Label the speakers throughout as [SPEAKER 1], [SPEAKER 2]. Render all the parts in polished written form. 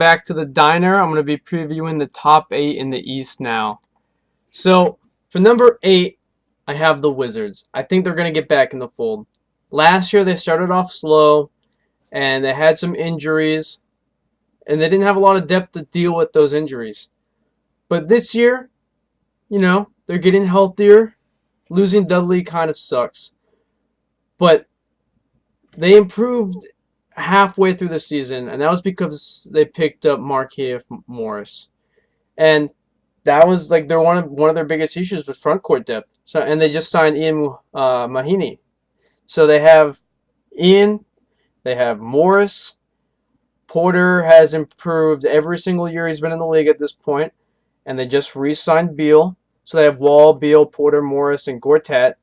[SPEAKER 1] back to the diner. I'm going to be previewing the top 8 in the East now. So, for number 8, I have the Wizards. I think they're going to get back in the fold. Last year, they started off slow, and they had some injuries, and they didn't have a lot of depth to deal with those injuries. But this year, they're getting healthier. Losing Dudley kind of sucks. But they improved halfway through the season, and that was because they picked up Markieff Morris. And that was like their one of their biggest issues with front court depth. So and they just signed Ian Mahinmi. So they have Ian, they have Morris. Porter has improved every single year he's been in the league at this point, and they just re-signed Beal. So they have Wall, Beal, Porter, Morris, and Gortat.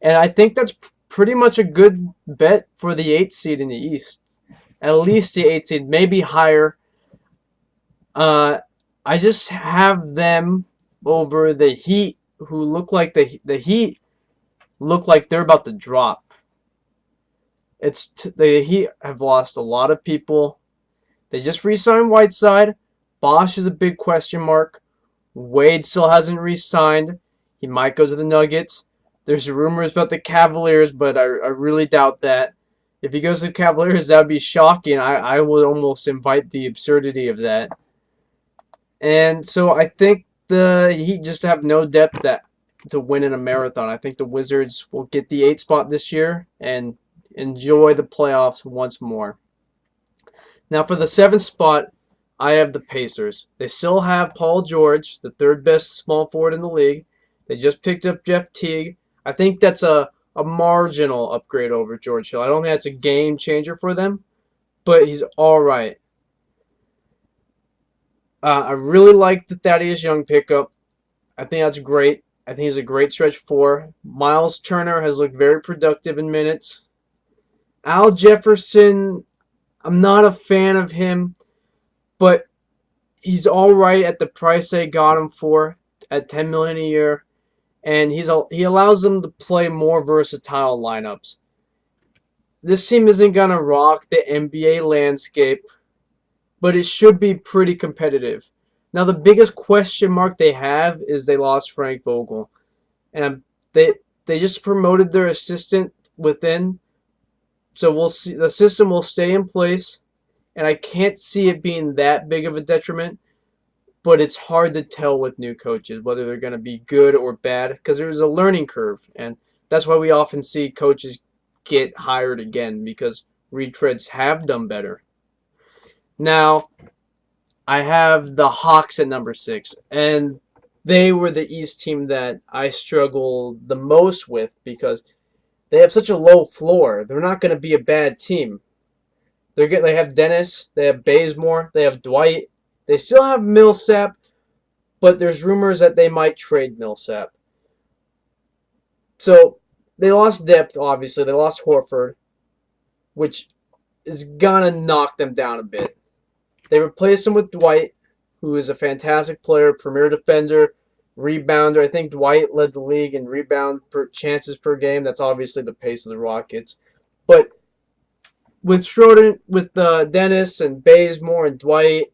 [SPEAKER 1] And I think that's pretty much a good bet for the 8th seed in the East. At least the 8th seed, maybe higher. I just have them over the Heat, who look like the Heat look like they're about to drop. The Heat have lost a lot of people. They just re-signed Whiteside. Bosch is a big question mark. Wade still hasn't re-signed. He might go to the Nuggets. There's rumors about the Cavaliers, but I really doubt that. If he goes to the Cavaliers, that would be shocking. I would almost invite the absurdity of that. And so I think the Heat just have no depth to win in a marathon. I think the Wizards will get the 8th spot this year and enjoy the playoffs once more. Now for the 7th spot, I have the Pacers. They still have Paul George, the 3rd best small forward in the league. They just picked up Jeff Teague. I think that's a marginal upgrade over George Hill. I don't think that's a game changer for them, but he's all right. I really like the Thaddeus Young pickup. I think that's great. I think he's a great stretch 4. Miles Turner has looked very productive in minutes. Al Jefferson, I'm not a fan of him, but he's all right at the price they got him for at $10 million a year, and he allows them to play more versatile lineups. This team isn't gonna rock the NBA landscape, but it should be pretty competitive. Now the biggest question mark they have is they lost Frank Vogel, and they just promoted their assistant within, so we'll see. The system will stay in place, and I can't see it being that big of a detriment. But it's hard to tell with new coaches whether they're going to be good or bad because there's a learning curve, and that's why we often see coaches get hired again because retreads have done better. Now, I have the Hawks at number 6, and they were the East team that I struggled the most with because they have such a low floor. They're not going to be a bad team. They have Dennis, they have Bazemore, they have Dwight. They still have Millsap, but there's rumors that they might trade Millsap. So they lost depth, obviously. They lost Horford, which is going to knock them down a bit. They replaced him with Dwight, who is a fantastic player, premier defender, rebounder. I think Dwight led the league in rebound chances per game. That's obviously the pace of the Rockets. But with Dennis and Bazemore and Dwight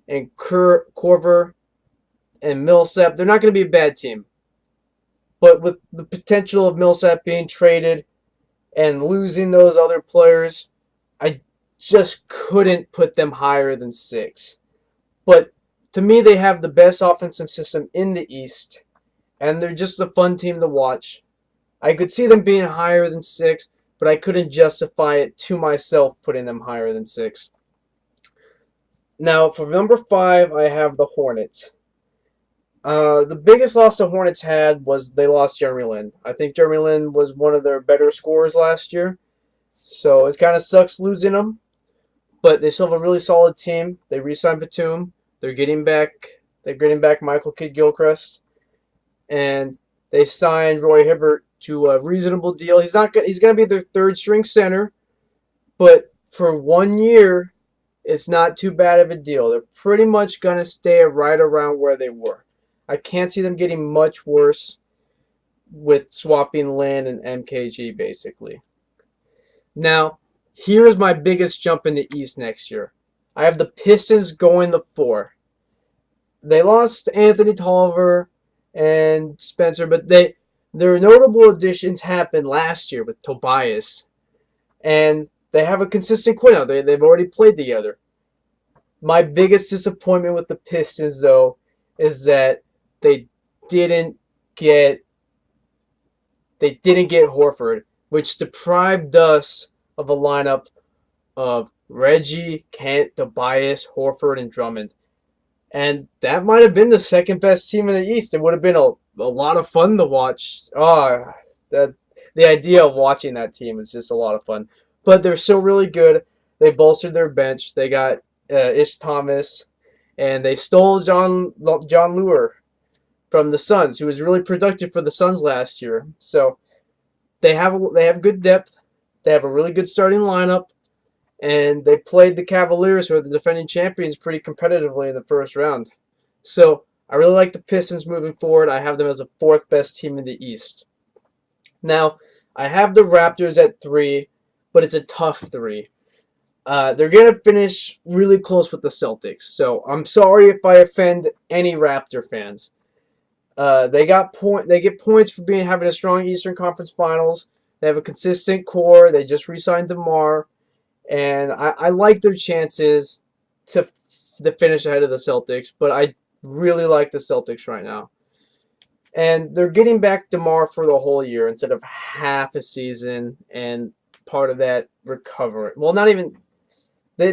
[SPEAKER 1] and Korver and Millsap, they're not going to be a bad team. But with the potential of Millsap being traded and losing those other players, I just couldn't put them higher than 6. But to me, they have the best offensive system in the East, and they're just a fun team to watch. I could see them being higher than 6, but I couldn't justify it to myself putting them higher than 6. Now, for number 5, I have the Hornets. The biggest loss the Hornets had was they lost Jeremy Lin. I think Jeremy Lin was one of their better scorers last year, so it kind of sucks losing him. But they still have a really solid team. They re-signed Batum. They're getting back Michael Kidd-Gilchrist, and they signed Roy Hibbert to a reasonable deal. He's going to be their 3rd string center, but for 1 year, it's not too bad of a deal. They're pretty much going to stay right around where they were. I can't see them getting much worse with swapping Lin and MKG, basically. Now, here's my biggest jump in the East next year. I have the Pistons going to 4. They lost Anthony Tolliver and Spencer, but their notable additions happened last year with Tobias, and they have a consistent core now. They've already played together. My biggest disappointment with the Pistons, though, is that they didn't get they didn't get Horford, which deprived us of a lineup of Reggie, Kent, Tobias, Horford, and Drummond. And that might have been the second best team in the East. It would have been a lot of fun to watch. That the idea of watching that team is just a lot of fun. But they're still really good. They bolstered their bench. They got Ish Thomas, and they stole John Lure from the Suns, who was really productive for the Suns last year. So they have good depth. They have a really good starting lineup, and they played the Cavaliers, who are the defending champions, pretty competitively in the first round. So I really like the Pistons moving forward. I have them as the 4th best team in the East. Now, I have the Raptors at 3, but it's a tough 3. They're going to finish really close with the Celtics. So I'm sorry if I offend any Raptor fans. They get points for having a strong Eastern Conference Finals. They have a consistent core. They just re-signed DeMar. And I like their chances to finish ahead of the Celtics, but I really like the Celtics right now. And they're getting back DeMar for the whole year instead of half a season and part of that recovery. Well, not even they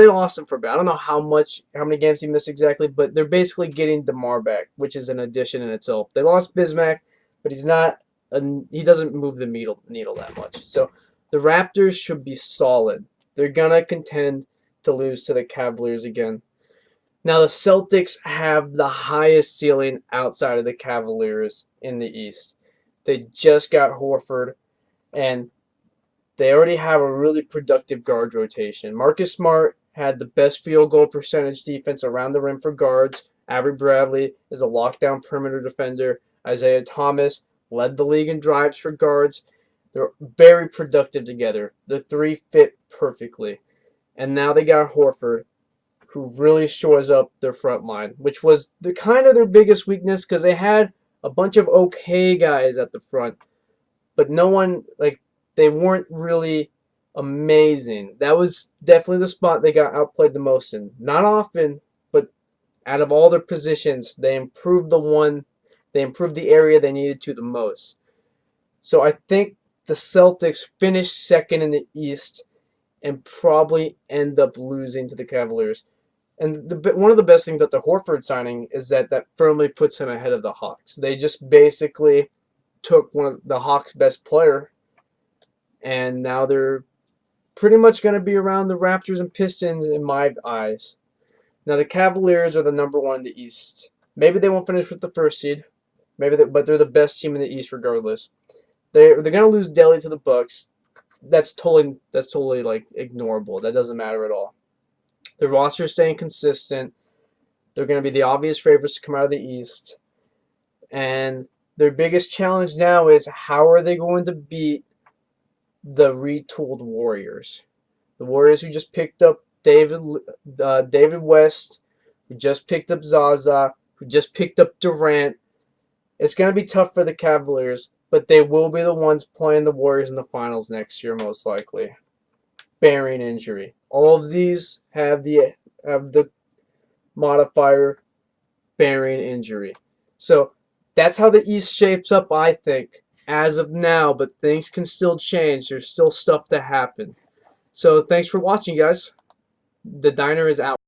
[SPEAKER 1] lost him for a bit. I don't know how many games he missed exactly, but they're basically getting DeMar back, which is an addition in itself. They lost Bismack, but he doesn't move the needle that much. So the Raptors should be solid. They're going to contend to lose to the Cavaliers again. Now, the Celtics have the highest ceiling outside of the Cavaliers in the East. They just got Horford, and they already have a really productive guard rotation. Marcus Smart had the best field goal percentage defense around the rim for guards. Avery Bradley is a lockdown perimeter defender. Isaiah Thomas led the league in drives for guards. They're very productive together. The 3 fit perfectly. And now they got Horford, who really shores up their front line, which was kind of their biggest weakness because they had a bunch of okay guys at the front, but they weren't really amazing. That was definitely the spot they got outplayed the most in. Not often, but out of all their positions, they improved the area they needed to the most. So I think the Celtics finished second in the East and probably end up losing to the Cavaliers. And one of the best things about the Horford signing is that firmly puts him ahead of the Hawks. They just basically took one of the Hawks' best player, and now they're pretty much going to be around the Raptors and Pistons in my eyes. Now the Cavaliers are the number 1 in the East. Maybe they won't finish with the first seed, but they're the best team in the East regardless. They're going to lose Delhi to the Bucks. That's totally like ignorable. That doesn't matter at all. The roster is staying consistent. They're going to be the obvious favorites to come out of the East. And their biggest challenge now is how are they going to beat the retooled Warriors? The Warriors who just picked up David West, who just picked up Zaza, who just picked up Durant. It's going to be tough for the Cavaliers, but they will be the ones playing the Warriors in the finals next year, most likely, barring injury. All of these have the modifier barring injury. So that's how the East shapes up, I think, as of now, but things can still change. There's still stuff to happen. So thanks for watching, guys. The diner is out.